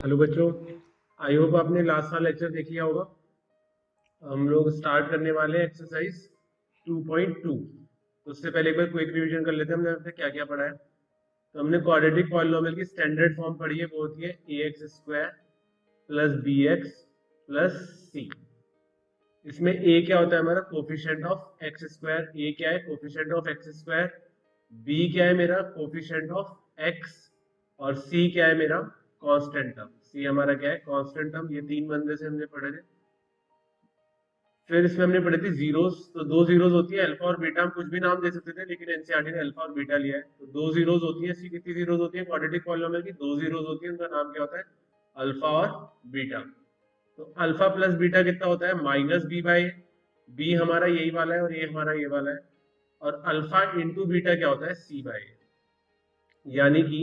Hello बच्चों, I hope आपने last वाला लेक्चर देख लिया होगा। हम लोग स्टार्ट करने वाले हैं एक्सरसाइज 2.2। तो उससे पहले एक बार क्विक रिवीजन कर लेते हैं हमने अब तक क्या क्या पढ़ा है। तो हमने क्वाड्रेटिक पॉलिनोमियल की स्टैंडर्ड फॉर्म पढ़ी है, वो होती है ax square plus bx plus c। इसमें a क्या होता है हमारा coefficient of x square, a क्या है coefficient of x square, b क्या है मेरा कोफिशिएंट ऑफ x, और c क्या है मेरा कांस्टेंट टर्म। c हमारा क्या है कांस्टेंट टर्म। ये तीन बंदे से हमने पढ़े थे। फिर इसमें हमने पढ़ी थी जीरोस। तो दो जीरोस होती है अल्फा और बीटा, हम कुछ भी नाम दे सकते थे लेकिन एनसीईआरटी ने अल्फा और बीटा लिया है। तो दो जीरोस होती है। ऐसी कितनी जीरोस होती है क्वाड्रेटिक पॉलिनोमियल की? दो जीरोस होती है, उनका नाम क्या होता है अल्फा और बीटा। तो अल्फा प्लस बीटा कितना होता है माइनस बी बाई, बी हमारा यही वाला है और ये हमारा ये वाला है। और अल्फा इंटू बीटा क्या होता है सी बाई, यानी कि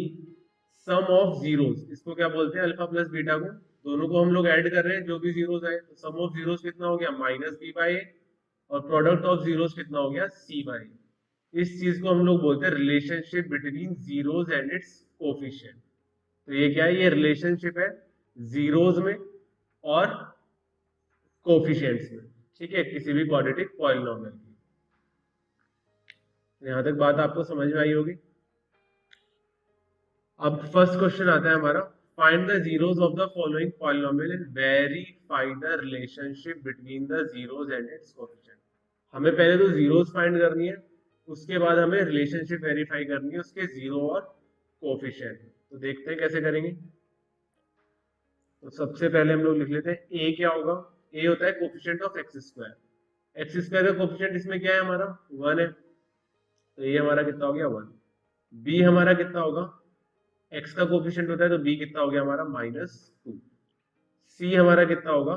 सम ऑफ जीरोस। इसको क्या बोलते हैं अल्फा प्लस बीटा को? दोनों को हम लोग ऐड कर रहे हैं, जो भी जीरोस आए। तो सम ऑफ जीरोस कितना हो गया माइनस बी बाई, और प्रोडक्ट ऑफ जीरोस कितना हो गया सी बाई। इस चीज को हम लोग बोलते हैं relationship between zeros and it's coefficient. तो ये क्या है? ये रिलेशनशिप है जीरोस में और कोफिशिएंट्स में, ठीक है, किसी भी क्वाड्रेटिक पॉलिनोमियल की। यहां तक बात आपको समझ में आई होगी। अब फर्स्ट क्वेश्चन आता है हमारा, find the zeros of the following polynomial and verify the relationship between the zeros and it's coefficient. हमें पहले तो जीरोस फाइंड करनी है, उसके बाद हमें रिलेशनशिप वेरीफाई करनी है उसके जीरो और कोएफिशिएंट। तो देखते हैं कैसे करेंगे। तो सबसे पहले हम लोग लिख लेते हैं ए क्या होगा। ए होता है coefficient of x square. X square का कोएफिशिएंट इसमें क्या है हमारा वन है, तो ये हमारा कितना हो गया वन। बी हमारा कितना होगा, एक्स का कोफिशिएंट होता है तो बी कितना हो गया हमारा -2। सी हमारा कितना होगा,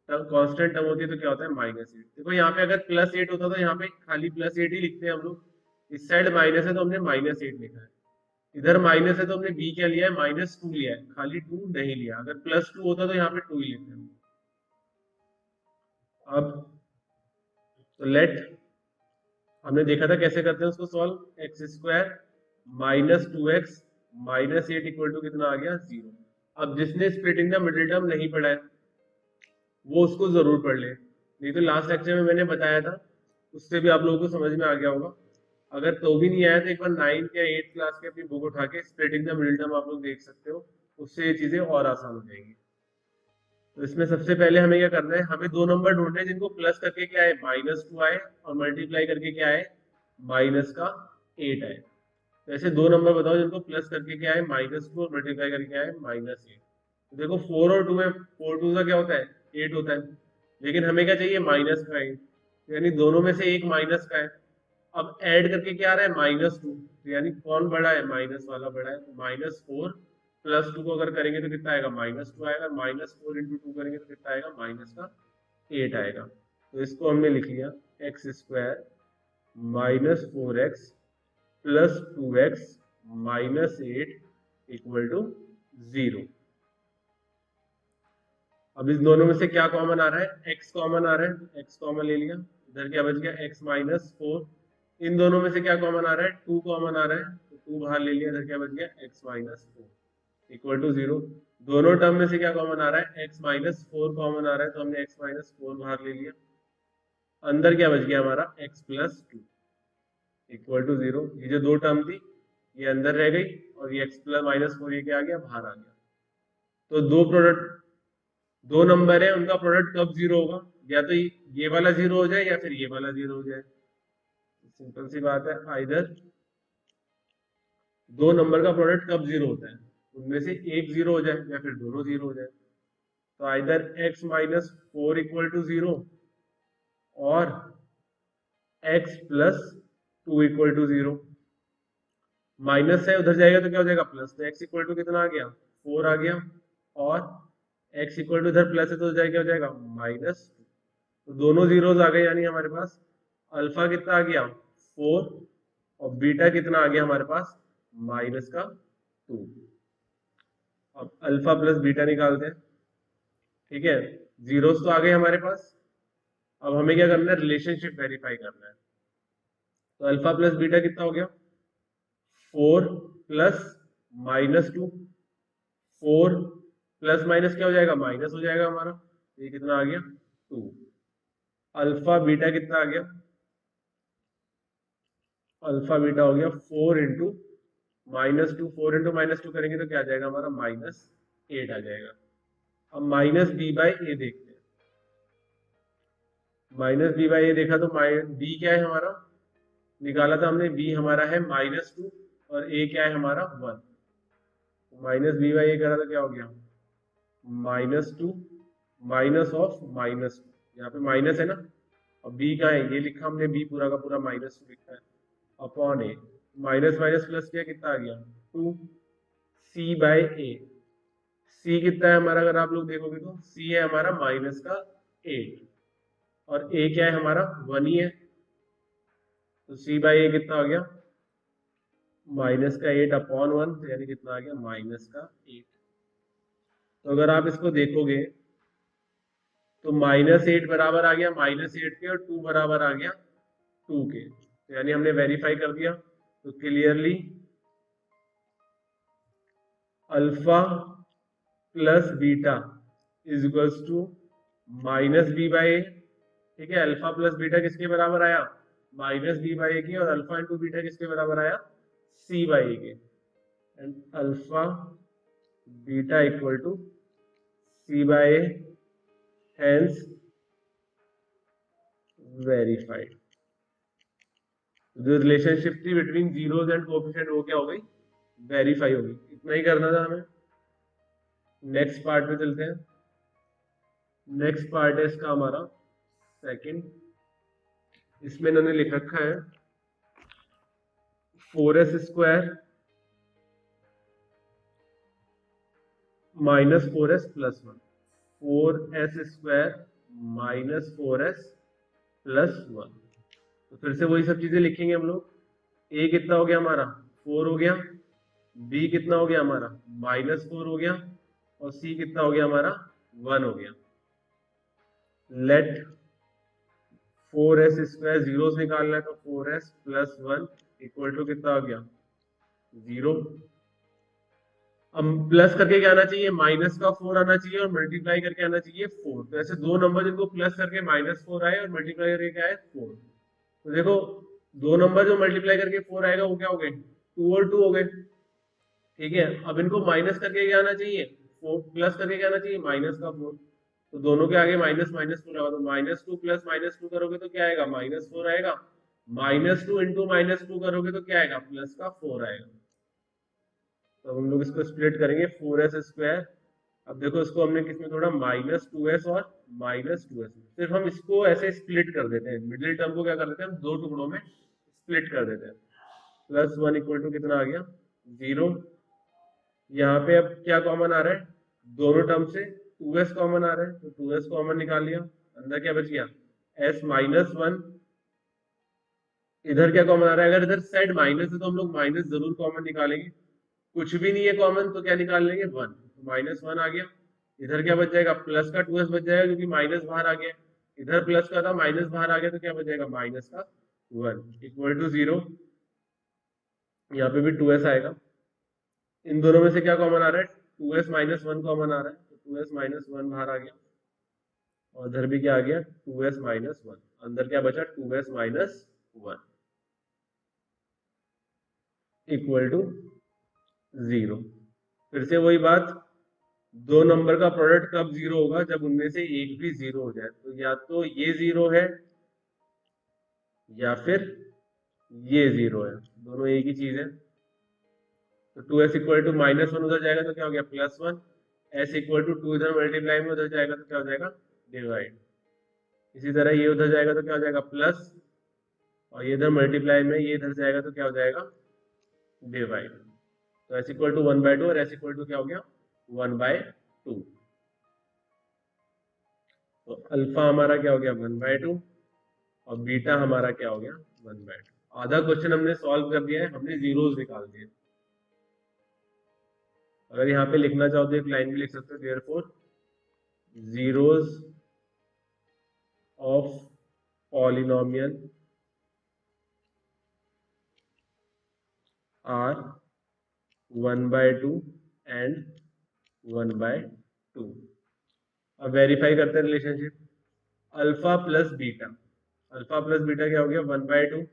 कांस्टेंट टर्म होती है तो क्या होता है -8। देखो यहाँ पे अगर +8 होता तो यहाँ पे खाली +8 ही लिखते हैं हम लोग। इस साइड माइनस है तो हमने -8 लिखा है, इधर माइनस है तो हमने बी क्या लिया है -2 लिया है, खाली 2 नहीं लिया। अगर +2 होता तो यहाँ पे 2 ही लिखते हैं। अब तो लेट, हमने देखा था कैसे करते हैं उसको solve. X square -2x -8 equal to कितना आ गया 0। अब जिसने स्प्लिटिंग द मिडिल टर्म नहीं पढ़ा है वो उसको जरूर पढ़ ले, नहीं तो लास्ट लेक्चर में मैंने बताया था, उससे भी आप लोगों को समझ में आ गया होगा। अगर तो भी नहीं आया तो एक बार 9th या 8th क्लास की अपनी बुक उठा के स्प्लिटिंग द मिडिल टर्म आप लोग देख सकते हो, उससे ये चीजें और आसान हो जाएंगी। तो इसमें सबसे पहले हमें क्या करना है, हमें दो नंबर ढूंढने हैं जिनको प्लस करके क्या है -2 आए और मल्टीप्लाई करके क्या है -8 आए। तो ऐसे दो नंबर बताओ जिनको प्लस करके क्या है -2 और मल्टीप्लाई करके क्या है -8। तो देखो 4 और 2 है, 4 2 का क्या होता है 8 होता है, लेकिन हमें क्या चाहिए -5, यानी दोनों में से एक माइनस का है। अब ऐड करके क्या आ रहा है -2, तो यानी कौन बड़ा है माइनस वाला बड़ा है। तो -4 प्लस 2 को अगर करेंगे तो कितना आएगा -2 आएगा, -4 इंटू 2 करेंगे तो कितना आएगा -8 आएगा। तो इसको हमने लिख लिया x square -4x plus 2x -8 equal to 0। अब इस दोनों में से क्या कॉमन आ रहा है, x कॉमन आ रहा है, x कॉमन ले लिया, इधर क्या बच गया x -4। इन दोनों में से क्या कॉमन आ रहा है 2 कॉमन आ रहा है, तो 2 बाहर ले लिया, इधर क्या बच गया x -4 इक्वल टू 0। दोनों टर्म में से क्या कॉमन आ रहा है x -4 कॉमन आ रहा है, तो हमने x -4 बाहर ले लिया। अंदर क्या बच गया हमारा x +2 इक्वल टू 0। ये जो दो टर्म थी ये अंदर रह गई और ये x -4 ये क्या आ गया बाहर आ गया। तो दो प्रोडक्ट, दो नंबर है उनका प्रोडक्ट कब 0 होगा, या तो ये वाला 0 हो जाए या फिर ये वाला 0 हो जाए। सिंपल सी बात है, आइदर दो नंबर का प्रोडक्ट कब 0 होता है, उनमें से एक 0 हो जाए या फिर दोनों 0 हो जाए। तो आइदर x -4 इक्वल टू 0 और x +2 इक्वल टू 0। माइनस है उधर जाएगा तो क्या हो जाएगा प्लस, तो x इक्वल टू कितना आ गया 4 आ गया, और x इक्वल टू इधर प्लस है तो जाएगा क्या हो जाएगा माइनस। तो दोनों जीरोस आ गए, यानी हमारे पास अल्फा कितना आ गया 4 और बीटा कितना आ गया हमारे पास -2। अब अल्फा प्लस बीटा निकालते हैं, ठीक है, जीरोस तो आ गए हमारे पास। अब हमें क्या करना है रिलेशनशिप वेरीफाई करना है। तो अल्फा प्लस बीटा कितना हो गया 4 प्लस -2, 4 प्लस माइनस क्या हो जाएगा, माइनस हो जाएगा हमारा। ये कितना आ गया, 2। अल्फा बीटा कितना आ गया, अल्फा बीटा हो गया 4 इंटू -2। 4 इंटू -2 करेंगे तो क्या आ जाएगा हमारा, -8 आ जाएगा। अब माइनस बी बाई ए देखते हैं। माइनस बी बाई ए देखा तो बी क्या है हमारा, निकाला था हमने, बी हमारा है -2 और ए क्या है हमारा 1। माइनस बी बाई ए करा तो क्या हो गया, -2 माइनस ऑफ -2, यहाँ पे माइनस है ना, और बी का है, ये लिखा हमने, बी पूरा का पूरा -2 लिखा है, अपॉन ए, माइनस माइनस प्लस किया, कितना आ गया 2 सी बाय ए। सी कितना है हमारा, अगर आप लोग देखोगे तो सी है हमारा माइनस का 8 और ए क्या है हमारा 1 ही है, तो सी बाई ए कितना हो गया, माइनस का 8 अपॉन 1, तो यानी कितना आ गया, -8। तो अगर आप इसको देखोगे तो -8 बराबर आ गया -8 के, और 2 बराबर आ गया 2 के, तो यानी हमने वेरीफाई कर दिया। तो clearly alpha plus beta is equals to minus B by A. ठीक है, अल्फा प्लस बीटा किसके बराबर आया, माइनस बी बाई ए के, और अल्फा इंटू बीटा किसके बराबर आया, सी बाई ए के। And alpha beta equal to C by A, hence verified. जो रिलेशनशिप थी बिटवीन जीरोस एंड कोएफिशिएंट वो क्या हो गई, वेरीफाई हो गई। इतना ही करना था हमें। नेक्स्ट पार्ट में चलते हैं। नेक्स्ट पार्ट है इसका हमारा सेकंड। इसमें इन्होंने लिख रखा है 4s square minus 4s plus 1, 4s square minus 4s plus 1। तो फिर से वही सब चीजें लिखेंगे हम लोग। a कितना हो गया हमारा, 4 हो गया, b कितना हो गया हमारा, -4 हो गया, और c कितना हो गया हमारा, 1 हो गया। लेट 4s स्क्वायर जीरोस निकालना है, तो 4s प्लस 1 इक्वल टू कितना आ गया, 0। अब प्लस करके क्या आना चाहिए, -4 आना चाहिए, और मल्टीप्लाई करके आना चाहिए 4। तो ऐसे दो नंबर जिनको प्लस करके -4 आए और मल्टीप्लाई करके क्या है 4। तो देखो, दो नंबर जो मल्टीप्लाई करके 4 आएगा वो क्या हो गए, 2 और 2 हो गए। ठीक है, अब इनको माइनस करके क्या आना चाहिए, 4 प्लस करके क्या आना चाहिए, -4। तो दोनों के आगे माइनस माइनस 2 लगा, तो -2 प्लस -2 करोगे तो क्या आएगा, -4 आएगा। -2 इंटू -2 करोगे तो क्या आएगा, प्लस का 4 आएगा। तो हम लोग इसको स्प्लिट करेंगे 4s स्क्वायर। अब देखो इसको हमने किसमें तोड़ा, -2s और -2s। सिर्फ हम इसको ऐसे स्प्लिट कर देते हैं, मिडिल टर्म को क्या कर देते हैं हम, दो टुकड़ों में स्प्लिट कर देते हैं। +1 इक्वल टू कितना आ गया, 0। यहाँ पे अब क्या कॉमन आ रहा है, दोनों टर्म से 2s कॉमन आ रहा है, तो 2s कॉमन निकाल लिया। अंदर क्या बच गया, s -1। इधर क्या कॉमन आ रहा है, अगर इधर साइड माइनस है तो हम लोग माइनस जरूर कॉमन निकालेंगे। कुछ भी नहीं है कॉमन तो क्या निकाल लेंगे, 1। तो -1 आ गया। इधर क्या बच जाएगा, प्लस का 2s बच जाएगा, क्योंकि माइनस बाहर आ गया। इधर प्लस का था, माइनस बाहर आ गया, तो क्या बच जाएगा, माइनस का 1 इक्वल टू 0। यहाँ पे भी 2s आएगा। इन दोनों में से क्या कॉमन आ रहा है, 2s -1 कॉमन आ रहा है, तो 2s -1 बाहर आ गया। और इधर भी क्या आ गया, 2s -1। अंदर क्या बचा, 2s -1 इक्वल टू 0। फिर से वही बात, दो नंबर का प्रोडक्ट कब 0 होगा, जब उनमें से एक भी 0 हो जाए। तो या तो ये 0 है या फिर ये 0 है, दोनों एक ही चीज है। तो 2s इक्वल टू -1 उधर जाएगा तो क्या हो गया, +1। s इक्वल टू 2 इधर मल्टीप्लाई में उधर जाएगा तो क्या हो जाएगा, डिवाइड। इसी तरह ये उधर जाएगा तो क्या हो जाएगा, प्लस, और ये इधर मल्टीप्लाई में ये इधर जाएगा तो क्या हो जाएगा, डिवाइड। तो s इक्वल टू 1/2 और s इक्वल टू क्या हो गया, 1/2। तो अल्फा हमारा क्या हो गया, 1/2, और बीटा हमारा क्या हो गया, 1/2। आधा क्वेश्चन हमने सॉल्व कर दिया है, हमने जीरोस निकाल दिए। अगर यहाँ पे लिखना चाहो तो एक लाइन भी लिख सकते हो, therefore zeros of polynomial are 1/2 and 1/2। अब वेरीफाई करते हैं relationship, alpha plus beta, alpha plus beta क्या हो गया 1/2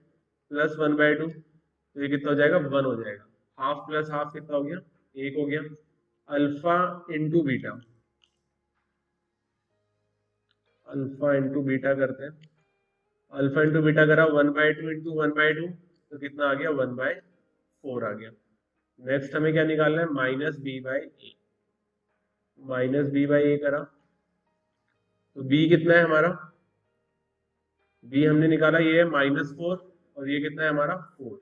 प्लस 1/2, तो ये कितना हो जाएगा 1 हो जाएगा, हाफ प्लस हाफ कितना हो गया 1 हो गया, alpha into beta, alpha into beta करते हैं, अल्फा इंटू बीटा करा 1/2 इंटू 1/2, तो कितना आ गया 1/4 आ गया। नेक्स्ट हमें क्या निकालना है minus B by A, minus B by A करा तो बी कितना है हमारा, बी हमने निकाला ये है -4 और ये कितना है हमारा 4,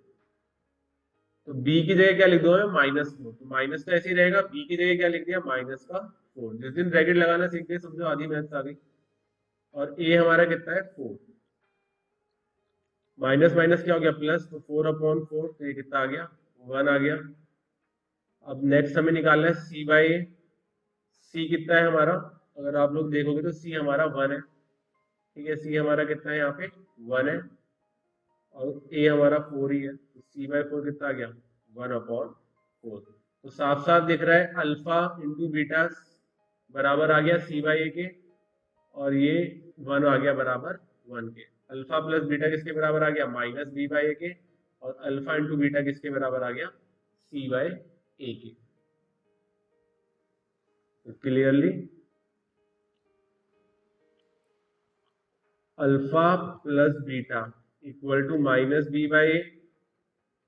तो बी की जगह क्या लिख दो है -4, तो माइनस तो ऐसे ही रहेगा, बी की जगह क्या लिख दिया -4, जिस दिन ब्रैकेट लगाना सीख गए समझो आधी मैथ्स आ गई। और ए हमारा कितना है 4, माइनस माइनस क्या हो गया प्लस, तो 4/4, तो ये कितना आ गया 1 आ गया। अब नेक्स्ट हमें निकालना है सी बाई ए, सी कितना है हमारा, अगर आप लोग देखोगे तो सी हमारा 1 है, ठीक है, सी हमारा कितना है यहाँ पे 1 है, और ए हमारा 4 ही है, तो c/4 कितना आ गया 1/4, तो साफ साफ दिख रहा है अल्फा इंटू बीटा बराबर आ गया c/a के, और ये 1 आ गया बराबर 1 के, अल्फा प्लस बीटा किसके बराबर आ गया -b/a के, और अल्फा इंटू बीटा किसके बराबर आ गया c/a के। Clearly alpha plus beta equal to -b/a,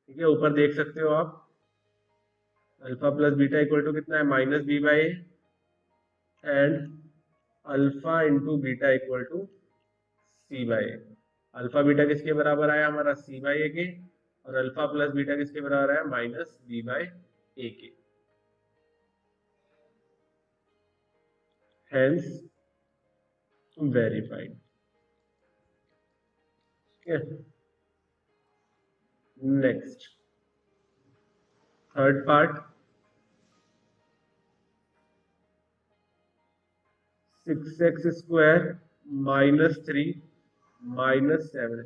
ठीक है, ऊपर देख सकते हो आप, alpha plus beta equal to कितना है -b/a, and alpha into beta equal to c/a। Alpha beta किसके बराबर आया हमारा c/a के, और अल्फा प्लस बीटा किसके बराबर आया -b/a के, hence verified. Next third part, 6x² -3 -7,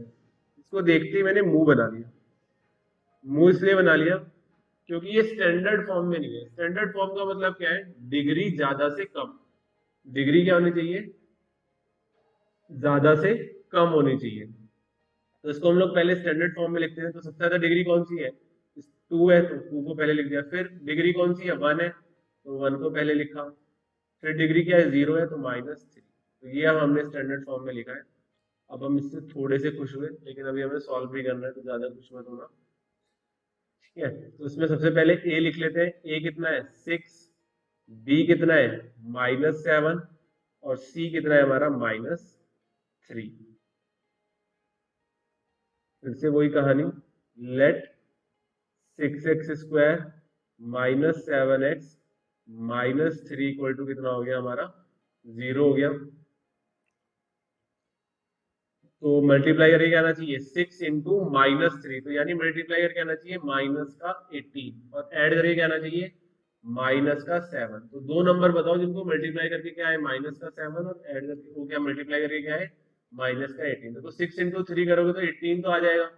इसको देखते ही मैंने मुंह बना लिया, मुंह इसलिए बना लिया क्योंकि ये स्टैंडर्ड फॉर्म में नहीं है। स्टैंडर्ड फॉर्म का मतलब क्या है, डिग्री ज्यादा से कम, डिग्री क्या होनी चाहिए ज्यादा से कम होनी चाहिए, तो इसको हम लोग पहले स्टैंडर्ड फॉर्म में लिखते हैं, तो सबसे ज्यादा डिग्री कौन सी है 2 है, तो 2 को पहले लिख दिया, फिर डिग्री कौन सी है 1 है, तो 1 को पहले लिखा, फिर डिग्री क्या है 0 है तो -3, तो ये अब हमने स्टैंडर्ड फॉर्म में लिखा है। अब हम इससे थोड़े से खुश हुए, लेकिन अभी हमें सॉल्व भी करना है, तो ज्यादा खुश मत होना, ठीक है। तो इसमें सबसे पहले a लिख लेते हैं, a कितना है 6, b कितना है -7, और c कितना है हमारा -3। फिर से वही कहानी, late 6x² -7x -3 equal to कितना हो गया हमारा 0 हो गया, तो मल्टीप्लाई करके क्या आना चाहिए 6 इंटू -3, तो यानी मल्टीप्लाई करके आना चाहिए -18, और ऐड करके क्या आना चाहिए -7। तो दो नंबर बताओ जिनको मल्टीप्लाई करके क्या है -7, और ऐड करके वो क्या मल्टीप्लाई करके क्या है -18। तो 6 इंटू 3 करोगे तो 18 तो आ जाएगा,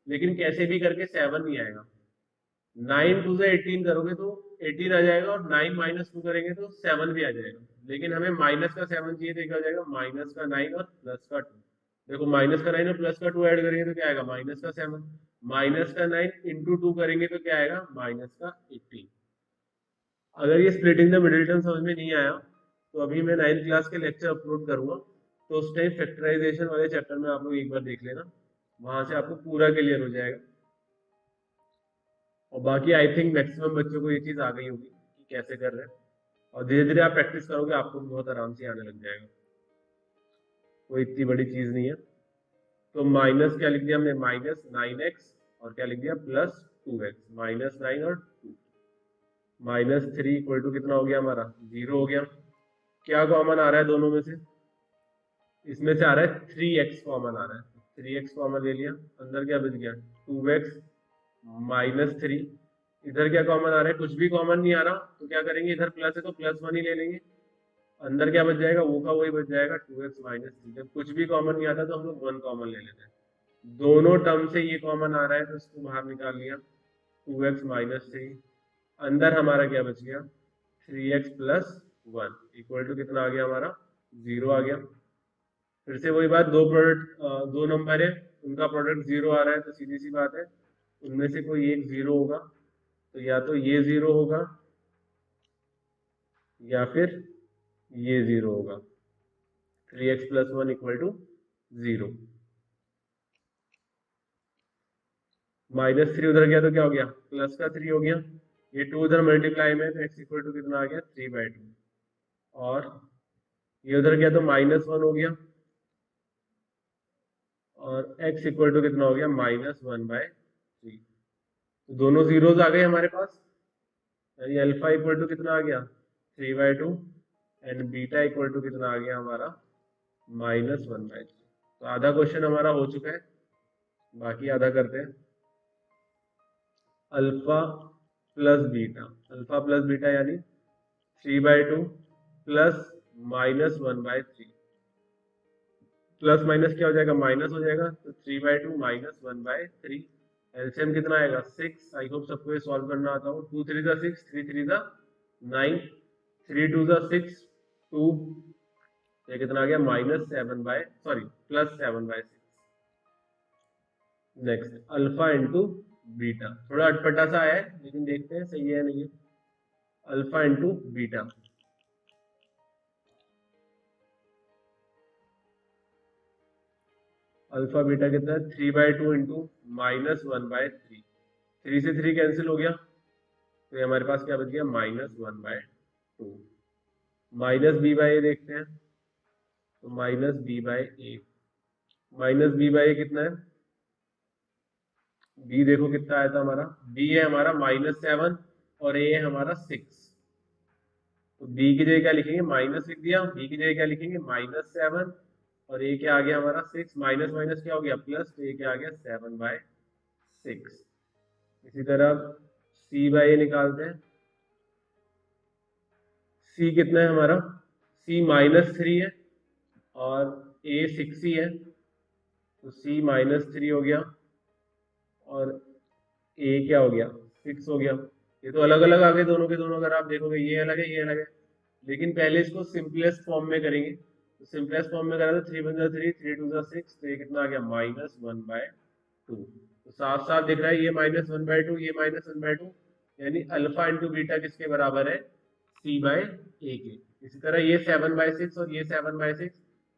लेकिन कैसे भी करके 7 नहीं आएगा। 9 2 से 18 करोगे तो 18 आ जाएगा, और 9 -2 करेंगे तो 7 भी आ जाएगा, लेकिन हमें माइनस का 7 चाहिए, तो क्या हो जाएगा -9 और +2। देखो -9 और +2 ऐड करेंगे तो क्या आएगा -7, -9 इंटू 2 करेंगे तो क्या आएगा -18। अगर ये स्प्लिटिंग द मिडिल टर्म समझ में नहीं आया, तो अभी मैं 9th क्लास के लेक्चर अपलोड करूंगा, तो उस टाइम फैक्टराइजेशन वाले चैप्टर में आप लोग एक बार देख लेना, वहां से आपको पूरा क्लियर हो जाएगा। और बाकी आई थिंक मैक्सिमम बच्चों को ये चीज आ गई होगी कि कैसे कर रहे हैं, और धीरे धीरे आप प्रैक्टिस करोगे आपको बहुत आराम से आने लग जाएगा, कोई इतनी बड़ी चीज नहीं है। तो माइनस क्या लिख दिया हमने -9x, और क्या लिख दिया +2x, -9 और 2, -3 इक्वल टू कितना हो गया हमारा 0 हो गया। क्या कॉमन आ रहा है दोनों में से, इसमें से आ रहा है 3x कॉमन आ रहा है, 3x कॉमन ले लिया, अंदर क्या बच गया 2x -3, इधर क्या कॉमन आ रहा है कुछ भी कॉमन नहीं आ रहा, तो क्या करेंगे इधर प्लस है तो +1 ही ले लेंगे, अंदर क्या बच जाएगा वो का वही बच जाएगा 2x -3। जब कुछ भी कॉमन नहीं आता तो हम लोग 1 कॉमन ले लेते हैं, दोनों टर्म से ये कॉमन आ रहा है तो इसको बाहर निकाल लिया 2x -3, अंदर हमारा क्या बच गया 3x प्लस 1 इक्वल टू कितना आ गया हमारा 0 आ गया। फिर से वही बात, दो प्रोडक्ट दो नंबर है, उनका प्रोडक्ट 0 आ रहा है, तो सीधी सी बात है उनमें से कोई एक 0 होगा, तो या तो ये 0 होगा या फिर ये 0 होगा। 3x plus 1 equal to 0। -3 उधर गया तो क्या हो गया, प्लस का 3 हो गया। ये 2 उधर मल्टीप्लाई में, तो x इक्वल टू कितना आ गया 3/2। और ये उधर गया तो -1 हो गया, और x इक्वल टू कितना हो गया -1/3। तो दोनों जीरोज आ गए हमारे पास, यानी अल्फा इक्वल टू कितना आ गया 3/2 एंड बीटा इक्वल टू कितना आ गया हमारा -1/3। तो आधा क्वेश्चन हमारा हो चुका है, बाकी आधा करते हैं। अल्फा प्लस बीटा यानी 3/2 प्लस -1/3। प्लस माइनस क्या हो जाएगा, माइनस हो जाएगा, तो 3/2 -1/3। एलसीएम कितना आएगा 6। आई होप सबको ये सॉल्व करना आता हो। 2 3 जा 6, 3 3 जा 9, 3 2 जा 6, 2, ये कितना आ गया +7/6। नेक्स्ट अल्फा इंटू बीटा, थोड़ा अटपटा सा आया है लेकिन देखते हैं सही है नहीं है। Alpha into beta, alpha beta कितना है 3/2 इंटू -1/3। 3 से 3 कैंसिल हो गया, तो ये हमारे पास क्या बच गया -1/2। माइनस बी बाई ए देखते हैं, तो -b/a, -b/a कितना है, b देखो कितना आया था हमारा, b है हमारा -7 और a है हमारा 6। तो b की जगह क्या लिखेंगे, माइनस लिख दिया, b की जगह क्या लिखेंगे -7, और a क्या आ गया हमारा 6, माइनस माइनस क्या हो गया प्लस, तो a क्या आ गया 7/6। इसी तरह c/a निकालते हैं। c कितना है हमारा, c -3 है और a 6 ही है, तो c -3 हो गया और a क्या हो गया 6 हो गया। ये तो अलग अलग आ गए दोनों के दोनों, अगर आप देखोगे ये अलग है ये अलग है, लेकिन पहले इसको सिंपलेस्ट फॉर्म में करेंगे। तो सिंपलेस्ट फॉर्म में करा तो 3 1 जा 3, 3 2 जा 6, तो ये कितना आ गया -1/2। तो साफ साफ दिख रहा है ये -1/2 ये -1/2, यानी अल्फा इंटू बीटा किसके बराबर है c/a के। इसी तरह ये 7/6 और ये 7/6,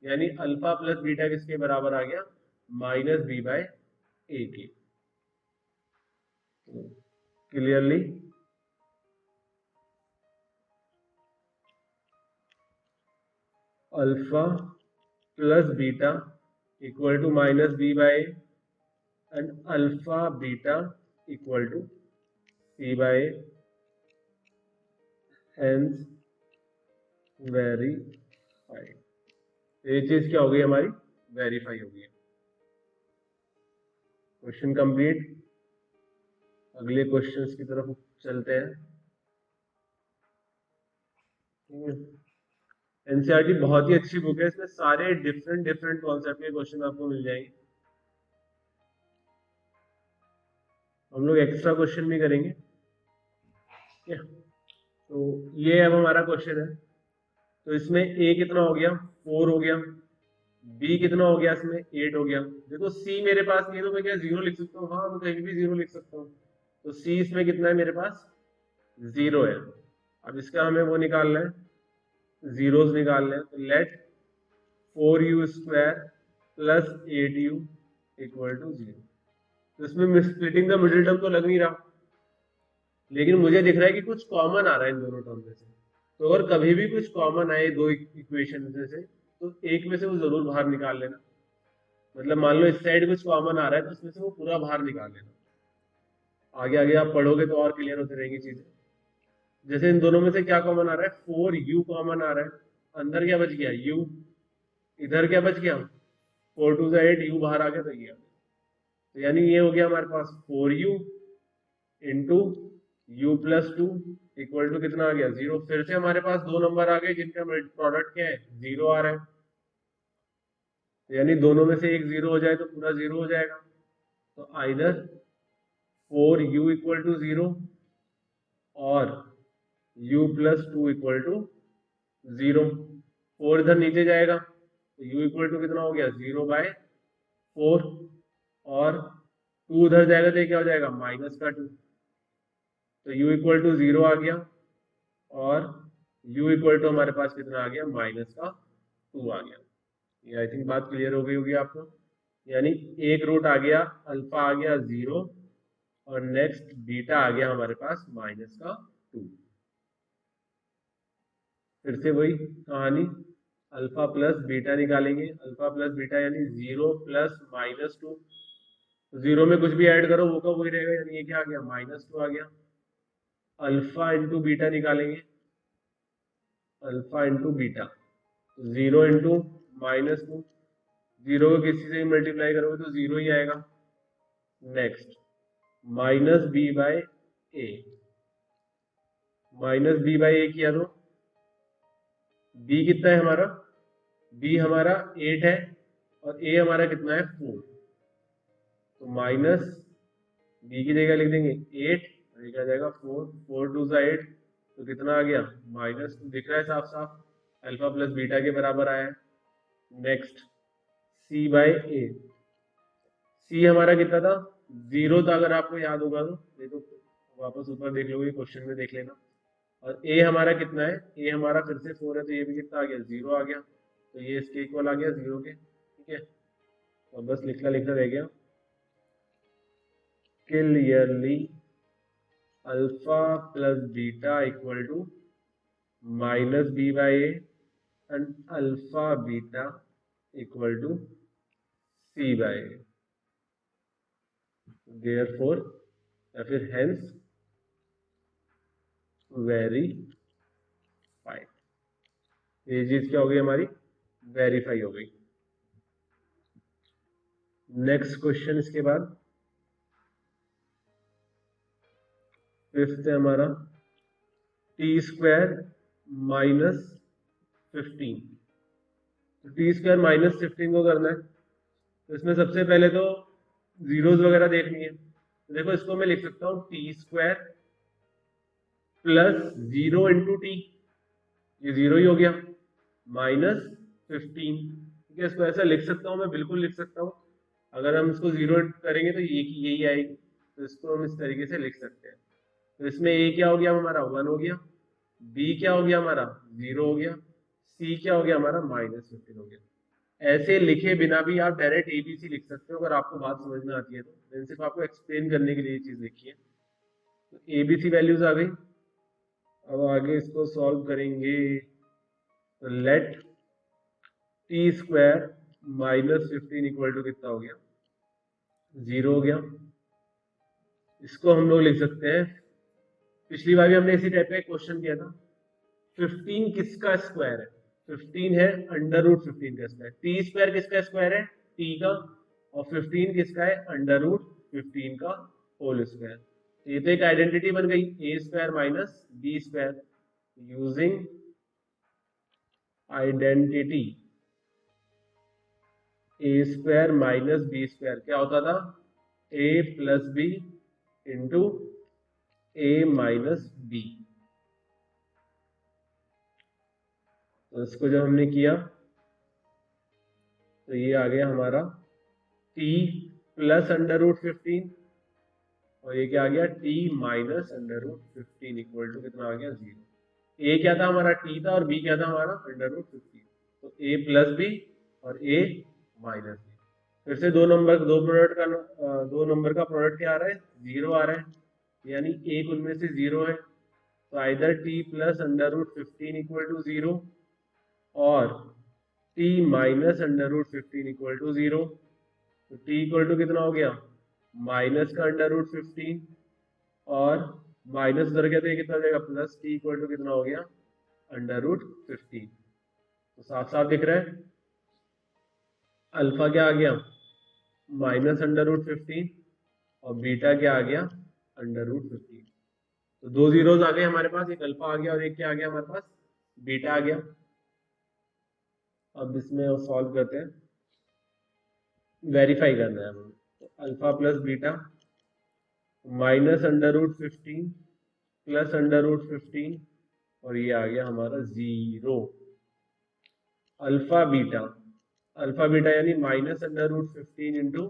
यानी अल्फा प्लस बीटा किसके बराबर आ गया -b/a के। Clearly alpha plus beta equal to -b/a and alpha beta equal to c/a, hence verified. ये चीज क्या हो गई हमारी, वेरीफाई हो गई। Question complete. अगले क्वेश्चंस की तरफ चलते हैं। एनसीईआरटी बहुत ही अच्छी बुक है, इसमें सारे डिफरेंट डिफरेंट कॉन्सेप्ट के क्वेश्चन आपको मिल जाएंगे। हम लोग एक्स्ट्रा क्वेश्चन भी करेंगे। तो ये अब हमारा क्वेश्चन है, तो इसमें a कितना हो गया 4 हो गया, b कितना हो गया इसमें 8 हो गया। देखो c मेरे पास नहीं है तो मैं क्या 0 लिख सकता हूँ, हाँ मैं कहीं भी 0 लिख सकता हूँ। तो c इसमें कितना है मेरे पास 0 है। अब इसका हमें वो निकालना है, जीरोस निकालना है, तो late 4u² plus 8u equal to 0। तो इसमें स्प्लिटिंग द मिडिल टर्म तो लग नहीं रहा, लेकिन मुझे दिख रहा है कि कुछ कॉमन आ रहा है इन दोनों टर्म में से। तो अगर कभी भी कुछ कॉमन आए दो इक्वेशन में से, तो एक में से वो जरूर बाहर निकाल लेना। मतलब मान लो इस साइड कुछ कॉमन आ रहा है तो उसमें से वो पूरा बाहर निकाल लेना। आगे आगे आप पढ़ोगे तो और क्लियर होती रहेंगी चीजें। जैसे इन दोनों में से क्या कॉमन आ रहा है, 4u कॉमन आ रहा है, अंदर क्या बच गया u, इधर क्या बच गया 4 2 8, u बाहर आ गया, तो ये आ गया। तो यानी ये हो गया हमारे पास 4u into u plus 2 equal to कितना आ गया 0। फिर से हमारे पास दो नंबर आ गए जिनका प्रोडक्ट क्या है 0 आ रहा है, यानी दोनों में से एक 0 हो जाए तो पूरा 0 हो जाएगा। तो आइदर 4u इक्वल टू 0 और u प्लस 2 इक्वल टू 0। 4 इधर नीचे जाएगा तो u इक्वल टू कितना हो गया 0/4 और 2 उधर जाएगा तो ये क्या हो जाएगा -2। तो u इक्वल टू 0 आ गया और u इक्वल टू हमारे पास कितना आ गया -2 आ गया। ये आई थिंक बात क्लियर हो गई होगी आपको। यानी एक रूट आ गया, अल्फा आ गया 0 और नेक्स्ट बीटा आ गया हमारे पास -2। फिर से वही कहानी, अल्फा प्लस बीटा निकालेंगे। अल्फा प्लस बीटा यानी 0 प्लस -2। 0 में कुछ भी ऐड करो वो का वही रहेगा, यानी ये क्या आ गया -2 आ गया। अल्फा इंटू बीटा निकालेंगे, अल्फा इंटू बीटा 0 इंटू -2। 0 को किसी से मल्टीप्लाई करोगे तो 0 ही आएगा। Next minus B by A, minus B by A किया तो बी कितना है हमारा, बी हमारा 8 है और ए हमारा कितना है 4। तो माइनस बी की जगह लिख देंगे 8 और ये क्या जाएगा 4, 4 2 सा 8 तो कितना आ गया -2। दिख रहा है साफ साफ, अल्फा प्लस बीटा के बराबर आया है। नेक्स्ट सी बाय ए, सी हमारा कितना था 0 था, अगर आपको याद होगा तो देखो वापस ऊपर देख लोगे क्वेश्चन में देख लेना। और ए हमारा कितना है, ए हमारा फिर से 4 है तो ये भी कितना आ गया 0 आ गया। तो ये इसके इक्वल आ गया 0 के, ठीक है। और बस लिखना लिखना रह गया, clearly alpha plus beta equal to minus B by A and alpha beta equal to C by A. Therefore या फिर हेंस वेरीफाइड, ये चीज क्या हो गई हमारी वेरीफाई हो गई। नेक्स्ट क्वेश्चन इसके बाद फिफ्थ है हमारा टी स्क्वायर माइनस 15। तो टी स्क्वायर -15 को करना है तो इसमें सबसे पहले तो जीरोस वगैरह देखनी है। तो देखो इसको मैं लिख सकता हूँ T square plus 0 into T, ये 0 ही हो गया, -15। ठीक है, इसको ऐसा लिख सकता हूँ मैं, बिल्कुल लिख सकता हूँ। अगर हम इसको 0 करेंगे तो ये यही आएगी, तो इसको हम इस तरीके से लिख सकते हैं। तो इसमें ए क्या हो गया हमारा 1 हो गया, बी क्या हो गया हमारा 0 हो गया, सी क्या हो गया हमारा -15 हो गया। ऐसे लिखे बिना भी आप डायरेक्ट एबीसी लिख सकते हो, अगर आपको बात समझ में आती है तो। मैंने सिर्फ आपको एक्सप्लेन करने के लिए ये चीज लिखी है। तो एबीसी वैल्यूज आ गई। अब आगे इसको सॉल्व करेंगे तो let T square -15 equal to कितना हो गया 0 हो गया। इसको हम लोग लिख सकते हैं, पिछली बार भी हमने इसी टाइप का एक क्वेश्चन किया था, 15 किसका स्क्वायर है, 15 है √15 का स्क्वायर। टी स्क्वायर किसका स्क्वायर है टी का, और 15 किसका है √15 का होल स्क्वायर। ये तो एक आइडेंटिटी बन गई, A square minus B square. Using identity A square minus B square क्या होता था A plus B into A minus B. तो इसको जब हमने किया तो ये आ गया हमारा t प्लस √15 और ये क्या आ गया t माइनस √15 इक्वल टू कितना आ गया 0। a क्या था हमारा t था और b क्या था हमारा √15। तो a प्लस बी और a माइनस बी। फिर से दो नंबर का प्रोडक्ट क्या आ रहा है 0 आ रहा है, यानी एक उनमें से 0 है। तो either t plus √15 equal to 0 और t माइनस √15 इक्वल टू 0। तो t इक्वल टू कितना हो गया माइनस का √15 और माइनस उधर गया तो ये कितना हो जाएगा प्लस t इक्वल टू कितना हो गया √15। तो साफ साफ दिख रहा है अल्फा क्या आ गया -√15 और बीटा क्या आ गया √15। तो दो जीरोस आ गए हमारे पास, एक अल्फा आ गया और एक क्या आ गया हमारे पास बीटा आ गया। अब इसमें सॉल्व करते हैं, वेरीफाई करना है हमें। तो अल्फा प्लस बीटा -√15 प्लस √15 और ये आ गया हमारा 0। अल्फा बीटा यानी -√15 इंटू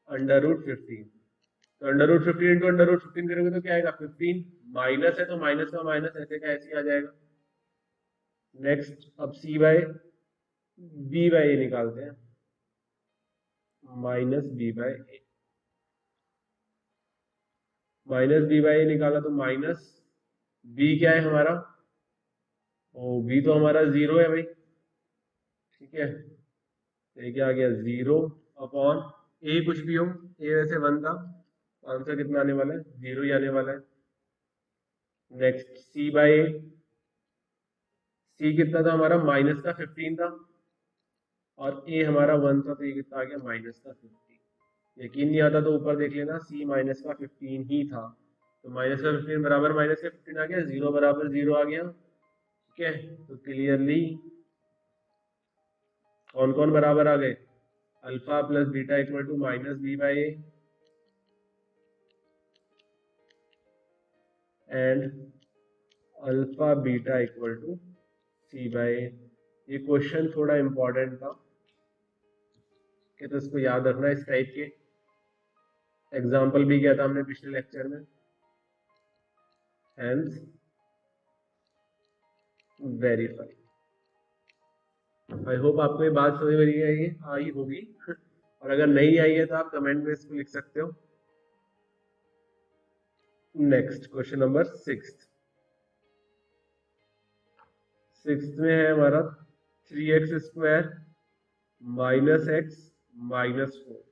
√15। तो √15 इंटू √15 करोगे तो क्या आएगा 15, माइनस है तो माइनस का माइनस ऐसे का ऐसे ही आ जाएगा। नेक्स्ट अब सी बाय बी बाय ए निकालते हैं, -b/a। -b/a निकाला तो माइनस b क्या है हमारा, ओ b तो हमारा 0 है भाई, ठीक है। तो ये क्या आ गया 0 अपॉन a, कुछ भी हो, a वैसे 1 था, आंसर कितना आने वाला है 0 ही आने वाला है। नेक्स्ट c बाय ए, c कितना था हमारा माइनस का 15 था, और a हमारा 1 था, तो ये कितना आ गया माइनस का 15। यकीन नहीं आता तो ऊपर देख लेना, c माइनस का 15 ही था, तो माइनस का 15 बराबर माइनस का 15 आ गया, 0 बराबर 0 आ गया, ठीक है। तो क्लियरली कौन कौन बराबर आ गए, alpha plus beta equal to -b/a and alpha beta equal to c/a। ये क्वेश्चन थोड़ा इंपॉर्टेंट था कि तो इसको याद रखना, इस टाइप के एग्जाम्पल भी किया था हमने पिछले लेक्चर में, हेंस वेरीफाई। आई होप आपको ये बात समझ में आई होगी और अगर नहीं आई है तो आप कमेंट में इसको लिख सकते हो। नेक्स्ट क्वेश्चन नंबर 6 में है हमारा 3x² -x-4।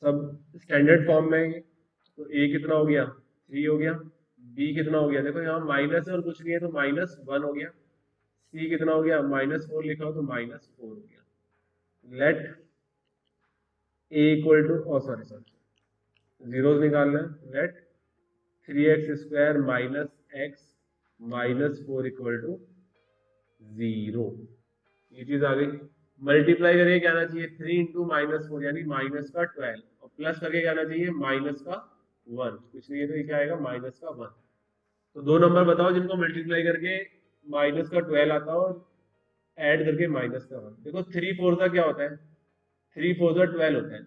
सब स्टैंडर्ड फॉर्म में है, तो a कितना हो गया 3 हो गया, b कितना हो गया, देखो यहाँ माइनस है और कुछ नहीं है तो -1 हो गया, c कितना हो गया -4 लिखा हो तो -4 हो गया। Let a equal to, oh sorry zeros निकालना है, late 3x² -x-4 equal to 0। ये चीज आ गई। मल्टीप्लाई करके क्या आना चाहिए 3 इंटू -4 यानी -12, और प्लस करके क्या आना चाहिए -1, कुछ नहीं है तो ये क्या आएगा -1। तो दो नंबर बताओ जिनको मल्टीप्लाई करके -12 आता हो और ऐड करके -1। देखो 3 4 का क्या होता है, 3 4 12 होता है,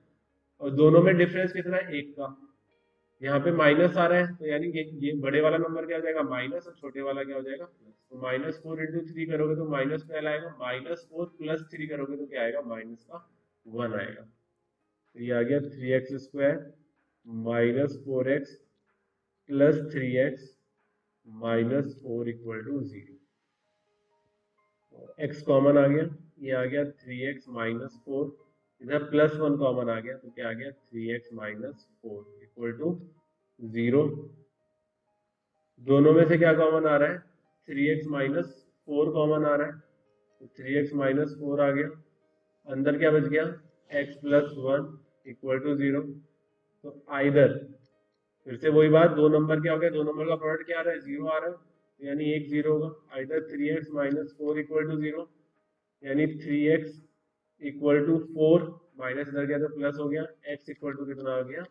और दोनों में डिफरेंस कितना है 1 का। यहाँ पे माइनस आ रहा है तो यानी ये बड़े वाला नंबर क्या हो जाएगा माइनस, और छोटे वाला क्या हो जाएगा प्लस। तो -4 इंटू 3 करोगे तो -12 आएगा, -4 प्लस 3 करोगे तो क्या आएगा -1 आएगा। तो ये आ गया 3x² -4x plus 3x -4 equal to 0। x common आ गया, ये आ गया 3x -4, इधर +1 कॉमन आ गया तो क्या आ गया 3x -4 इक्वल टू 0। दोनों में से क्या कॉमन आ रहा है 3x -4 कॉमन आ रहा है, तो 3x -4 आ गया, अंदर क्या बच गया x +1 इक्वल टू 0। तो आइदर, फिर से वही बात, दो नंबर क्या हो गया, दो नंबर का प्रोडक्ट क्या आ रहा है 0 आ रहा है, तो यानी एक 0 होगा। आइदर 3x -4 इक्वल टू 0, यानी 3x इक्वल टू 4, माइनस इधर गया तो प्लस हो गया, x इक्वल टू कितना आ गया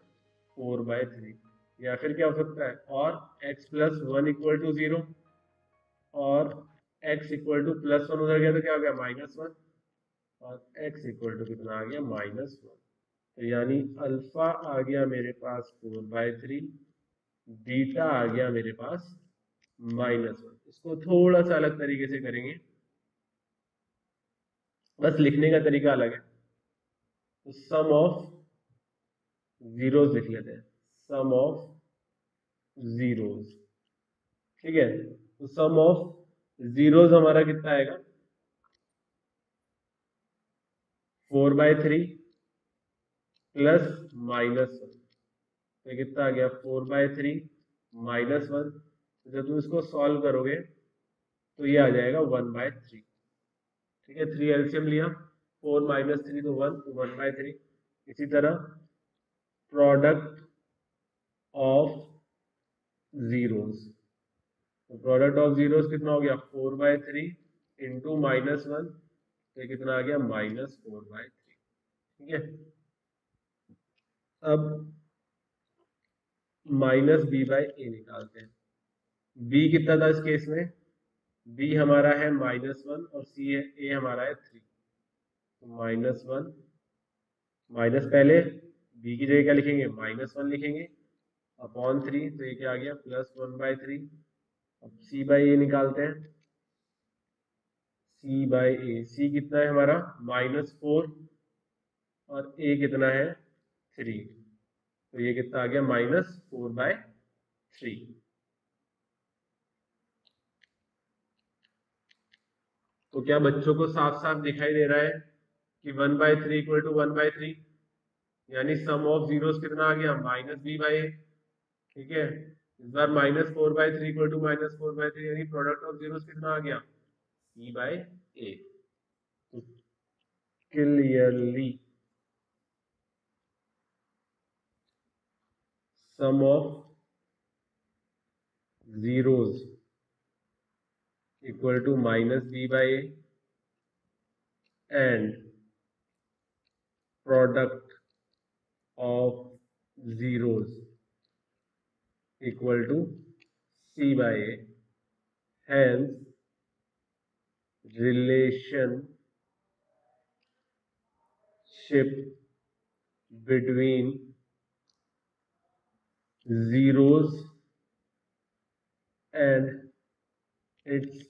4/3। या फिर क्या हो सकता है, और x +1 इक्वल टू 0, और x इक्वल टू +1 उधर गया तो क्या हो गया -1, और x इक्वल टू कितना आ गया -1। तो यानी अल्फा आ गया मेरे पास 4/3, बीटा आ गया मेरे पास -1। इसको थोड़ा सा अलग तरीके से करेंगे, बस लिखने का तरीका अलग है। तो सम ऑफ जीरोस लिख लेते हैं, सम ऑफ जीरोस, ठीक है। तो सम ऑफ जीरोस हमारा कितना आएगा 4/3 प्लस -1, तो कितना आ गया 4/3 -1। तो जब तुम इसको सॉल्व करोगे तो ये आ जाएगा 1/3, ठीक है। 3 एलसीएम लिया, 4 -3 तो 1, तो 1/3। इसी तरह प्रोडक्ट ऑफ जीरोस, तो प्रोडक्ट ऑफ जीरोस कितना हो गया 4/3 इंटू -1, तो कितना आ गया -4/3, ठीक है। अब -b/a निकालते हैं, बी कितना था इस केस में, बी हमारा है -1 और सी है ए हमारा है 3, तो -1 माइनस पहले बी की जगह क्या लिखेंगे -1 लिखेंगे अपॉन 3, तो ये क्या आ गया +1/3। अब सी बाई ए निकालते हैं, सी बाई ए, सी कितना है हमारा -4 और ए कितना है 3, तो ये कितना आ गया -4/3। तो क्या बच्चों को साफ साफ दिखाई दे रहा है कि 1/3 इक्वल टू 1/3, यानी सम ऑफ जीरोस कितना आ गया -b/a। ठीक है, इस बार -4/3 इक्वल टू -4/3, यानी प्रोडक्ट ऑफ जीरोस कितना आ गया b/a। तो clearly sum of zeros equal to -b/a and product of zeros equal to c/a, hence relationship between zeros and its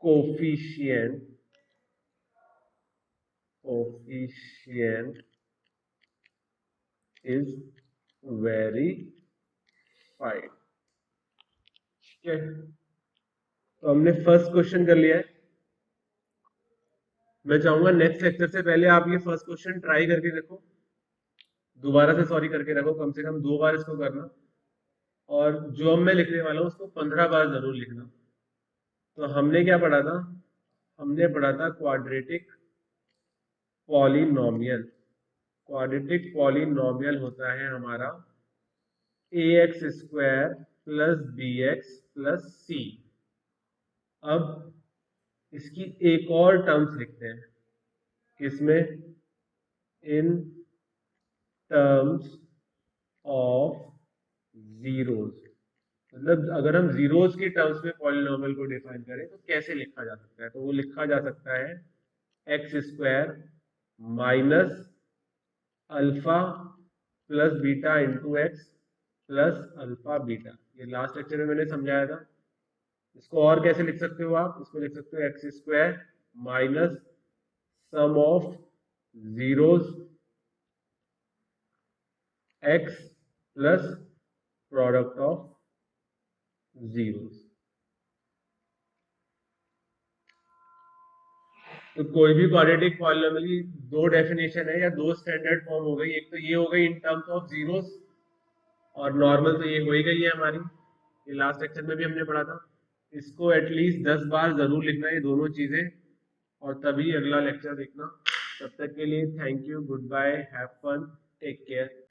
coefficient is verified। ठीक है, तो हमने फर्स्ट क्वेश्चन कर लिया है। मैं चाहूंगा नेक्स्ट लेक्चर से पहले आप ये फर्स्ट क्वेश्चन ट्राई करके देखो, दोबारा से सॉरी करके रखो, कम से कम 2 बार इसको करना, और जो अब मैं लिखने वाला हूँ उसको 15 बार जरूर लिखना। तो हमने क्या पढ़ा था, हमने पढ़ा था क्वाड्रेटिक पॉलिनोमियल। क्वाड्रेटिक पॉलिनोमियल होता है हमारा ax² + bx + c। अब इसकी एक और टर्म्स लिखते हैं, किसमें, इन टर्म्स ऑफ जीरोस। मतलब अगर हम जीरोस की टर्म्स में पॉलिनोमियल को डिफाइन करें तो कैसे लिखा जा सकता है, तो वो लिखा जा सकता है x² minus alpha plus beta into x plus alpha beta. ये लास्ट लेक्चर में मैंने समझाया था। इसको और कैसे लिख सकते हो आप, इसको लिख सकते हो x² minus sum of zeros x plus product of zeros. तो कोई भी क्वाड्रेटिक पॉलिनोमियल की 2 डेफिनेशन है या 2 स्टैंडर्ड फॉर्म हो गई। एक तो ये हो गई इन टर्म्स ऑफ जीरोस, और नॉर्मल तो ये हो ही गई है हमारी, ये लास्ट लेक्चर में भी हमने पढ़ा था। इसको एटलीस्ट 10 बार जरूर लिखना है ये दोनों चीजें, और तभी अगला लेक्चर देखना। तब तक के लिए thank you, goodbye, have fun, take care.